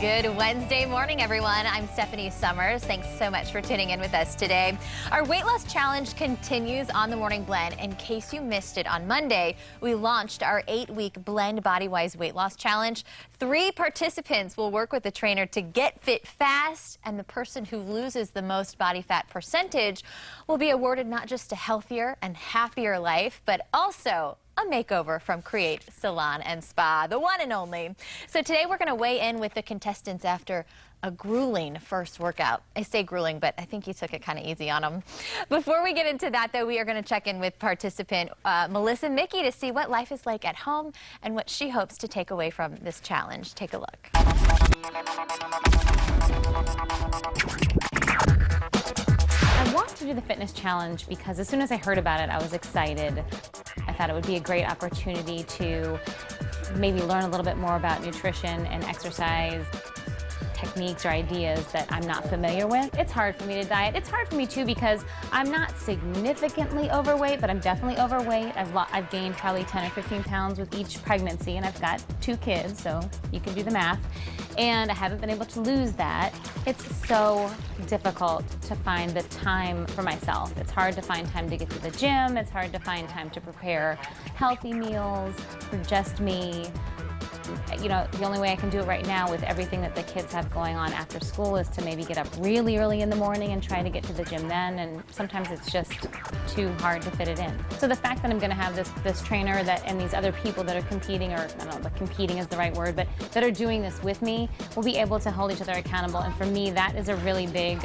Good Wednesday morning, everyone. I'm Stephanie Summers. Thanks so much for tuning in with us today. Our weight loss challenge continues on the Morning Blend. In case you missed it on Monday, we launched our 8-week Blend Body-Wise Weight Loss Challenge. 3 participants will work with the trainer to get fit fast, and the person who loses the most body fat percentage will be awarded not just a healthier and happier life, but also a makeover from Create Salon and Spa, the one and only. So today we're going to weigh in with the contestants after a grueling first workout. I say grueling, but I think you took it kind of easy on them. Before we get into that, though, we are going to check in with participant Melissa Mickey to see what life is like at home and what she hopes to take away from this challenge. Take a look. I wanted to do the fitness challenge because as soon as I heard about it, I was excited. I thought it would be a great opportunity to maybe learn a little bit more about nutrition and exercise techniques or ideas that I'm not familiar with. It's hard for me to diet. It's hard for me too because I'm not significantly overweight, but I'm definitely overweight. I've gained probably 10 or 15 pounds with each pregnancy, and I've got 2 kids, so you can do the math. And I haven't been able to lose that. It's so difficult to find the time for myself. It's hard to find time to get to the gym. It's hard to find time to prepare healthy meals for just me. You know, the only way I can do it right now with everything that the kids have going on after school is to maybe get up really early in the morning and try to get to the gym then, and sometimes it's just too hard to fit it in. So the fact that I'm going to have this trainer and these other people that are competing, or I don't know if competing is the right word, but that are doing this with me, will be able to hold each other accountable, and for me that is a really big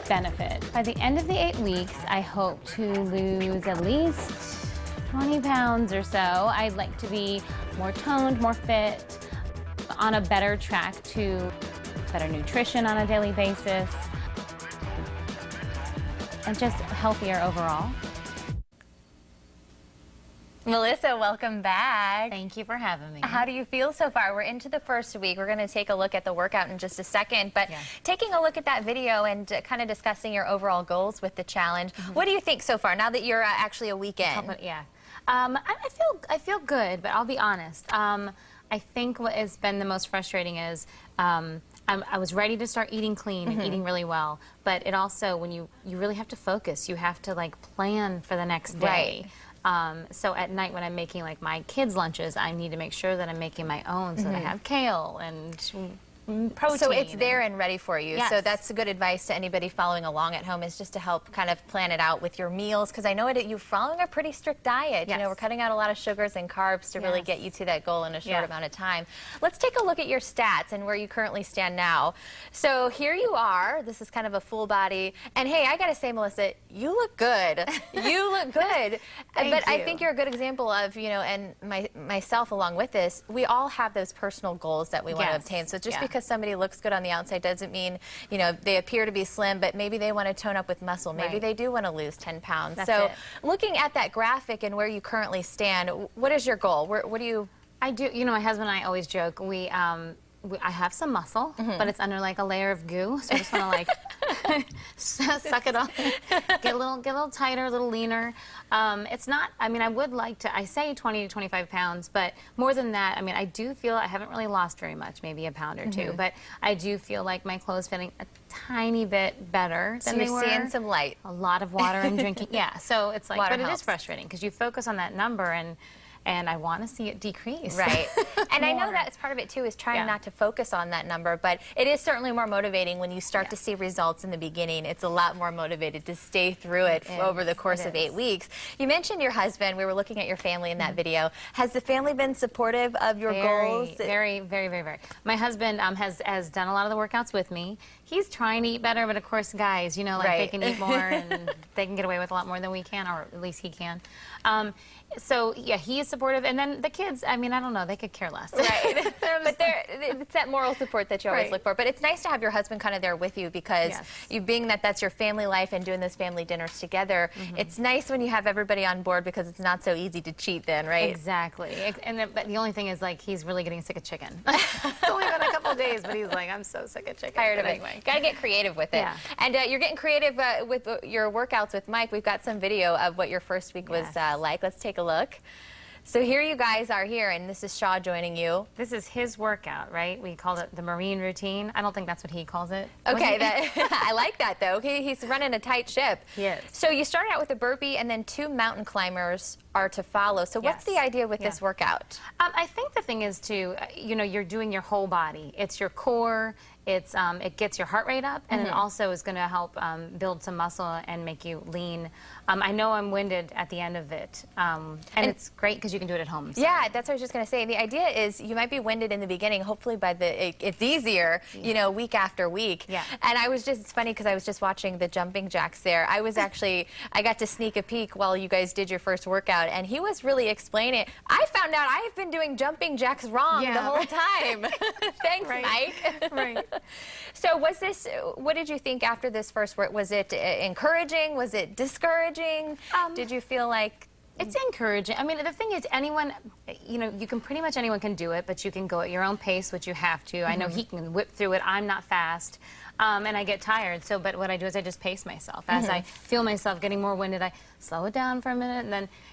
benefit. By the end of the 8 weeks, I hope to lose at least 20 pounds or so. I'd like to be more toned, more fit, on a better track to better nutrition on a daily basis, and just healthier overall. Melissa, welcome back. Thank you for having me. How do you feel so far? We're into the first week. We're going to take a look at the workout in just a second, but taking a look at that video and kind of discussing your overall goals with the challenge, what do you think so far, now that you're actually a week in? Yeah. I feel good, but I'll be honest. I think what has been the most frustrating is I was ready to start eating clean and eating really well, but it also, when you really have to focus, you have to like plan for the next day. So at night when I'm making like my kids' lunches, I need to make sure that I'm making my own, so that I have kale and protein. So it's there and ready for you. Yes. So that's good advice to anybody following along at home, is just to help kind of plan it out with your meals, because I know you're following a pretty strict diet. Yes. You know, we're cutting out a lot of sugars and carbs to really get you to that goal in a short amount of time. Let's take a look at your stats and where you currently stand now. So here you are. This is kind of a full body. And hey, I gotta say, Melissa, you look good. You look good. But I think you're a good example of, you know, and myself along with this, we all have those personal goals that we want to obtain. So just because somebody looks good on the outside doesn't mean, you know, they appear to be slim, but maybe they want to tone up with muscle. Maybe they do want to lose 10 pounds. Looking at that graphic and where you currently stand, what is your goal? What do you... I do, you know, my husband and I always joke, I have some muscle, but it's under like a layer of goo, so I just want to like suck it off, get a little tighter, a little leaner. It's not, I mean, I would like to, I say 20 to 25 pounds, but more than that, I mean, I do feel I haven't really lost very much, maybe a pound or 2, but I do feel like my clothes fitting a tiny bit better than they were. So you're seeing some light. A lot of water I'm drinking, so it's like, but it is frustrating because you focus on that number and I want to see it decrease. Right. And I know that's part of it too, is trying not to focus on that number, but it is certainly more motivating when you start to see results in the beginning. It's a lot more motivated to stay through it over the course of 8 weeks. You mentioned your husband. We were looking at your family in that video. Has the family been supportive of your goals? Very, very, very, very. My husband has done a lot of the workouts with me. He's trying to eat better, but of course, guys, you know, like they can eat more and they can get away with a lot more than we can, or at least he can. So yeah, he is supportive, and then the kids, I mean, I don't know, they could care less. Right. But it's that moral support that you always look for. But it's nice to have your husband kind of there with you, because you being that's your family life and doing those family dinners together, it's nice when you have everybody on board, because it's not so easy to cheat then, right? Exactly. But the only thing is, like, he's really getting sick of chicken. It's only been a couple of days, but he's like, I'm so sick of chicken. Tired of it. Anyway. Got to get creative with it. And you're getting creative with your workouts with Mike. We've got some video of what your first week was like. Let's take a look. So here you guys are here, and this is Shaw joining you. This is his workout, right? We called it the Marine routine. I don't think that's what he calls it. Okay, I like that though. Okay, he's running a tight ship. He is. So you started out with a burpee, and then 2 mountain climbers are to follow. So what's the idea with this workout? I think the thing is to, you're doing your whole body. It's your core. It gets your heart rate up, and it also is going to help build some muscle and make you lean. I know I'm winded at the end of it, and it's great because you can do it at home. So. Yeah, that's what I was just going to say. The idea is you might be winded in the beginning. Hopefully by it's easier, week after week. Yeah. And it's funny because I was just watching the jumping jacks there. I got to sneak a peek while you guys did your first workout, and he was really explaining it. I found out I have been doing jumping jacks wrong the whole time. Thanks, Mike. Right. So what did you think after this first work? Was it encouraging? Was it discouraging? Did you feel like... It's encouraging. I mean, the thing is, anyone can do it, but you can go at your own pace, which you have to. I know he can whip through it. I'm not fast, and I get tired. But what I do is I just pace myself. As I feel myself getting more winded, I slow it down for a minute,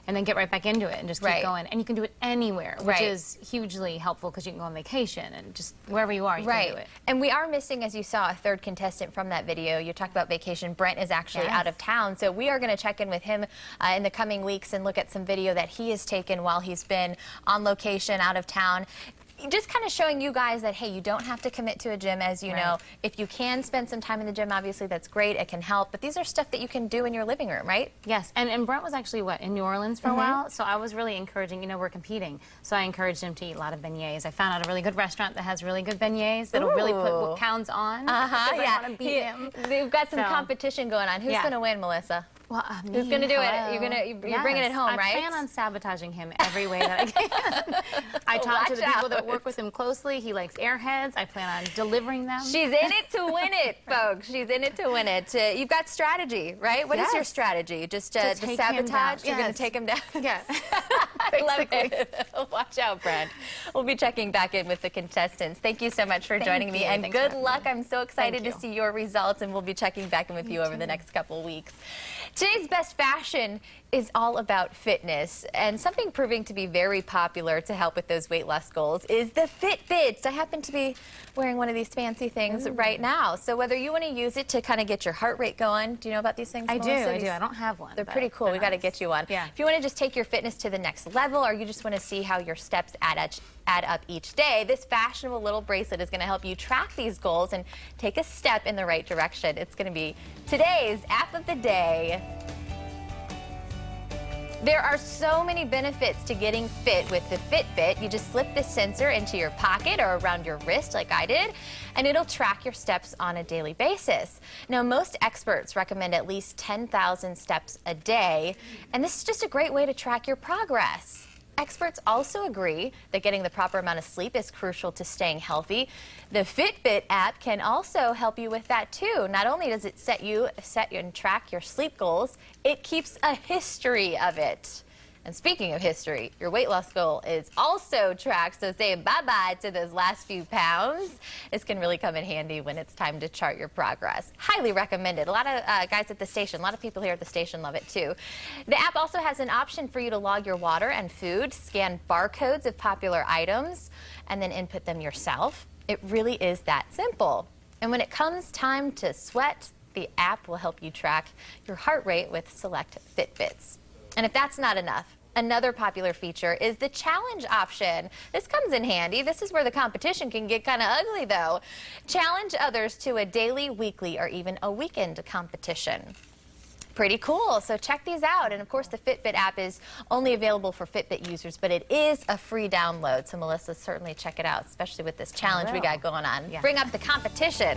and then get right back into it and just keep going. And you can do it anywhere, which is hugely helpful because you can go on vacation and just wherever you are, you can do it. And we are missing, as you saw, a third contestant from that video. You talked about vacation. Brent is actually out of town, so we are going to check in with him in the coming weeks and look at some video that he has taken while he's been on location out of town. Just kind of showing you guys that, hey, you don't have to commit to a gym, as you know. If you can spend some time in the gym, obviously that's great. It can help. But these are stuff that you can do in your living room, right? Yes. And Brent was actually, in New Orleans for a while. So I was really encouraging, we're competing. So I encouraged him to eat a lot of beignets. I found out a really good restaurant that has really good beignets that'll really put pounds on. I want to beat him. They've got some competition going on. Who's going to win, Melissa? Well, who's going to do it? You're bringing it home, right? I plan on sabotaging him every way that I can. I talk to the people that work with him closely. He likes airheads. I plan on delivering them. She's in it to win it, folks. She's in it to win it. You've got strategy, right? What is your strategy? Just to sabotage? You're going to take him down? Yes. I love it. Watch out, Brent. We'll be checking back in with the contestants. Thank you so much for joining me, and good luck. I'm so excited to see your results, and we'll be checking back in with you over the next couple weeks. Today's best fashion is all about fitness, and something proving to be very popular to help with those weight loss goals is the Fitbits. I happen to be wearing one of these fancy things right now. So whether you want to use it to kind of get your heart rate going, do you know about these things, I Melissa? do. I don't have one. They're pretty cool. We got to get you one. Yeah. If you want to just take your fitness to the next level, or you just want to see how your steps add up each day, this fashionable little bracelet is going to help you track these goals and take a step in the right direction. It's going to be today's app of the day. There are so many benefits to getting fit with the Fitbit. You just slip this sensor into your pocket or around your wrist like I did, and it'll track your steps on a daily basis. Now, most experts recommend at least 10,000 steps a day, and this is just a great way to track your progress. Experts also agree that getting the proper amount of sleep is crucial to staying healthy. The Fitbit app can also help you with that too. Not only does it set and track your sleep goals, it keeps a history of it. And speaking of history, your weight loss goal is also tracked, so say bye-bye to those last few pounds. This can really come in handy when it's time to chart your progress. Highly recommended. A lot of guys at the station, a lot of people here at the station love it too. The app also has an option for you to log your water and food, scan barcodes of popular items, and then input them yourself. It really is that simple. And when it comes time to sweat, the app will help you track your heart rate with select Fitbits. And if that's not enough, another popular feature is the challenge option. This comes in handy. This is where the competition can get kind of ugly, though. Challenge others to a daily, weekly, or even a weekend competition. Pretty cool. So check these out. And of course, the Fitbit app is only available for Fitbit users, but it is a free download. So Melissa, certainly check it out, especially with this challenge we got going on. Bring up the competition.